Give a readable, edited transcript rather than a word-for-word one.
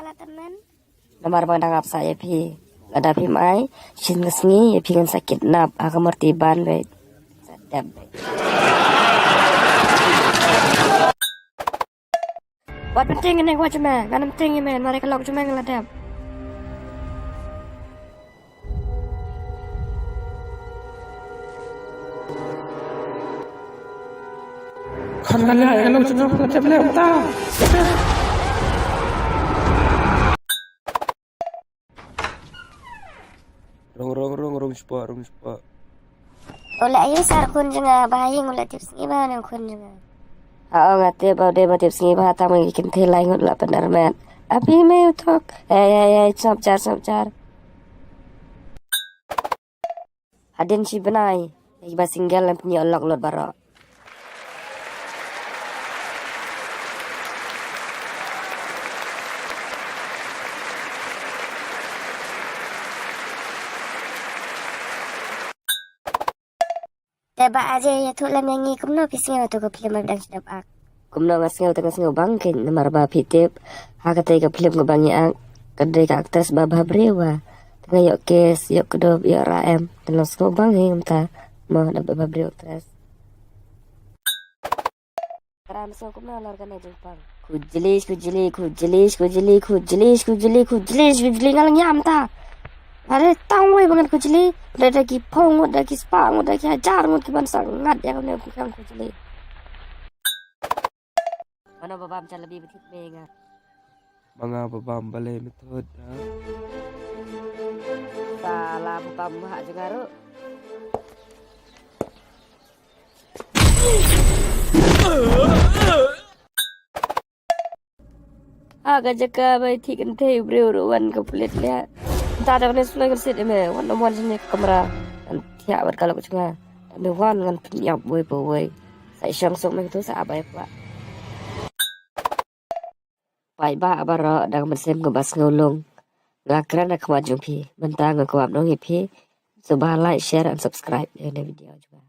malah temen. Nomor bang dangap saya pi. Ada pi mai, shin ngesngi, pi kan sakit nap, aku mertiban be. Sedap be. Buat penting ini gua cuma, kan penting ini mereka lok cuma ngeladap. Kan kalian yang lok cuma ngeladap le mata. Rong spa. Ola ayo sar kun juga bahaya ngula tips gimana kun juga. Ngate ba de matip singi ba ta mai kin the lai ngot la benar men. Api me utok. Samcar. Hadin si benai. Iba singgel yang punya olok lot barok. Teba aja ya tu lam yang ikum no pising atau ke film abdang sedap ak. Kumno ngasngeu bangkin namar ba pitip. Hakatay ka film ko bangi ang kadai ka aktres ba brewa. Tengah yok kes, yok kedop, yok raem. Tenang semua bangi ta mau dapat ba brewa aktres. Karam so kumno lorgan na jupang. Kujilis ngalang yam ta. Ada tahu banget kujili, ada lagi pong, ada lagi spang, ada lagi hajar, ada lagi bansang, ngat ya kau ni bukan kujili. Mana babam macam lebih betul menga. Mga babam balai metode. Salah babam hak jengaru. Agak jaga baik tikan teh beruruan kepelit lihat. Tak ada kena sesuai kersit ini. Wan sini kamera. Tiap berkala kucingnya. Tapi wan kan penyap boy. Saya syang itu saya abai pak. Pai ba abara dang mesin ngebas ngulung. Ngakran nak kemaju pi. Mentang ngekuap nongi pi. Subah like, share, and subscribe. Ini video juga.